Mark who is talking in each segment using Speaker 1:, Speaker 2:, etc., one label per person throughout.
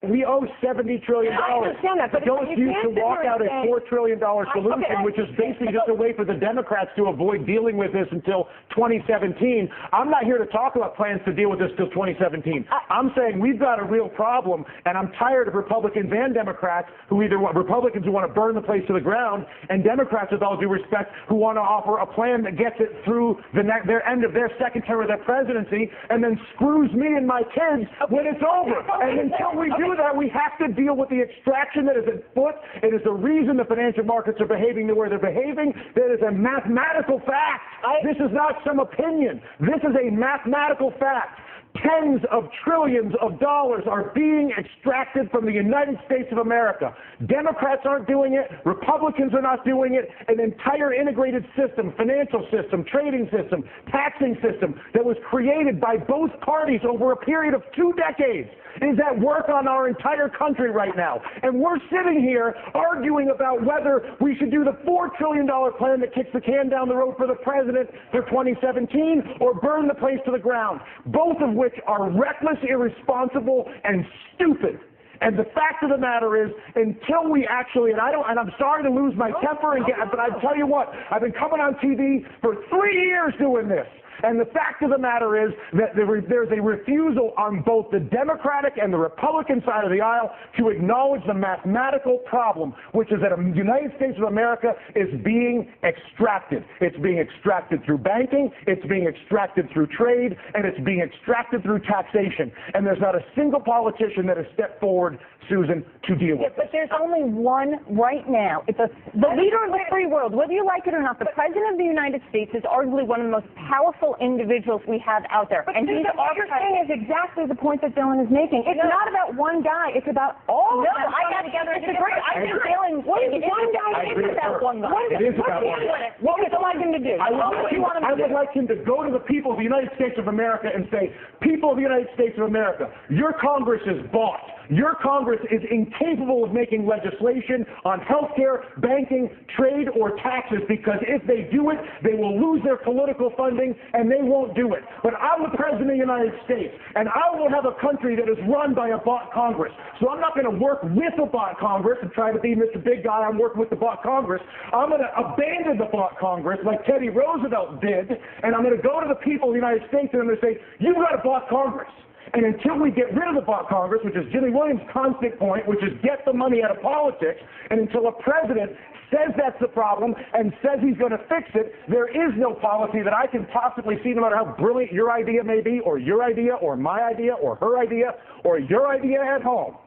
Speaker 1: We owe $70 trillion.
Speaker 2: I understand that, but
Speaker 1: don't
Speaker 2: you
Speaker 1: use to walk out a $4 trillion solution, which is basically just a way for the Democrats to avoid dealing with this until 2017. I'm not here to talk about plans to deal with this till 2017. I'm saying we've got a real problem, and I'm tired of Republicans and Democrats who either want Republicans who want to burn the place to the ground, and Democrats, with all due respect, who want to offer a plan that gets it through their end of their second term of their presidency, and then screws me and my kids when it's over. And until we do that, we have to deal with the extraction that is afoot. It is the reason the financial markets are behaving the way they're behaving. That is a mathematical fact. This is not some opinion. This is a mathematical fact. Tens of trillions of dollars are being extracted from the United States of America. Democrats aren't doing it. Republicans are not doing it. An entire integrated system, financial system, trading system, taxing system that was created by both parties over a period of 2 decades is at work on our entire country right now. And we're sitting here arguing about whether we should do the $4 trillion plan that kicks the can down the road for the president for 2017 or burn the place to the ground, both of which are reckless, irresponsible, and stupid. And the fact of the matter is, until we actually, and I'm sorry to lose my temper, but I tell you what, I've been coming on TV for 3 years doing this. And the fact of the matter is that there's a refusal on both the Democratic and the Republican side of the aisle to acknowledge the mathematical problem, which is that the United States of America is being extracted. It's being extracted through banking, it's being extracted through trade, and it's being extracted through taxation. And there's not a single politician that has stepped forward, Susan, to deal with it.
Speaker 2: But there's only one right now. It's the leader of the free world. Whether you like it or not, the President of the United States is arguably one of the most powerful individuals we have out there.
Speaker 3: But and what you're saying is exactly the point that Dylan is making. It's not about one guy. It's about all of them.
Speaker 2: I got together. It's a great. I think Dylan.
Speaker 3: What is one guy?
Speaker 2: It's about one guy.
Speaker 1: It is about one guy.
Speaker 2: What would you like him to do?
Speaker 1: I would like him to go to the people of the United States of America and say, people of the United States of America, your Congress is bought. Your Congress is incapable of making legislation on health care, banking, trade, or taxes because if they do it, they will lose their political funding and they won't do it. But I'm the President of the United States, and I will have a country that is run by a bought Congress. So I'm not going to work with a bought Congress and try to be Mr. Big Guy. I'm working with the bought Congress. I'm going to abandon the bought Congress like Teddy Roosevelt did, and I'm going to go to the people of the United States and I'm going to say, you've got a bought Congress. And until we get rid of the bought Congress, which is Jimmy Williams' constant point, which is get the money out of politics, and until a president says that's the problem and says he's going to fix it, there is no policy that I can possibly see, no matter how brilliant your idea may be, or your idea, or my idea, or her idea, or your idea at home,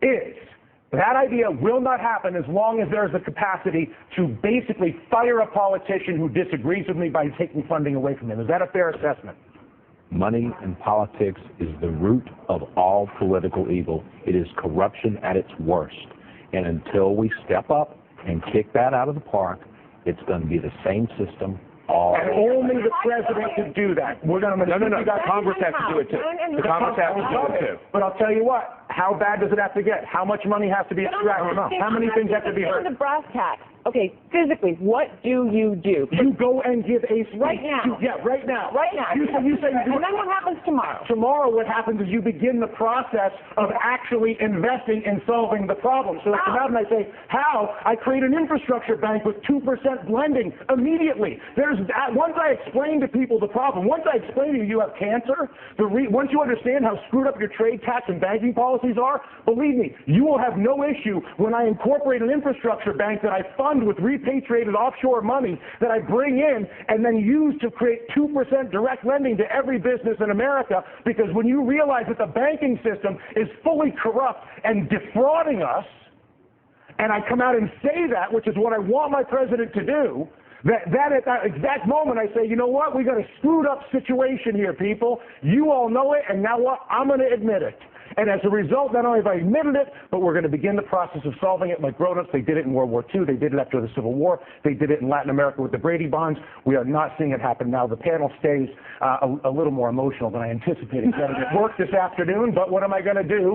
Speaker 1: is that idea will not happen as long as there's the capacity to basically fire a politician who disagrees with me by taking funding away from him. Is that a fair assessment?
Speaker 4: Money in politics is the root of all political evil. It is corruption at its worst. And until we step up and kick that out of the park, it's going to be the same system all
Speaker 1: and only the president can do that. We're going to
Speaker 4: No. Congress has to do it too. The Congress has to do it too.
Speaker 1: But I'll tell you what. How bad does it have to get? How much money has to be extracted? How many things have to be heard?
Speaker 2: The brass tacks. Okay, physically, what do?
Speaker 1: You go and give a speech.
Speaker 2: Right now.
Speaker 1: Right now.
Speaker 2: Right now.
Speaker 1: You say you do
Speaker 2: and then what happens tomorrow?
Speaker 1: Tomorrow what happens is you begin the process of actually investing in solving the problem. So I come out and I say, how? I create an infrastructure bank with 2% blending immediately. Once I explain to people the problem, once I explain to you have cancer, once you understand how screwed up your trade, tax, and banking policies are, believe me, you will have no issue when I incorporate an infrastructure bank that I fund with repatriated offshore money that I bring in and then use to create 2% direct lending to every business in America, because when you realize that the banking system is fully corrupt and defrauding us, and I come out and say that, which is what I want my president to do, that at that exact moment I say, you know what, we got a screwed up situation here, people. You all know it, and now what? I'm going to admit it. And as a result, not only have I admitted it, but we're going to begin the process of solving it like grown-ups. They did it in World War II. They did it after the Civil War. They did it in Latin America with the Brady bonds. We are not seeing it happen now. The panel stays a little more emotional than I anticipated. It worked this afternoon, but what am I going to do?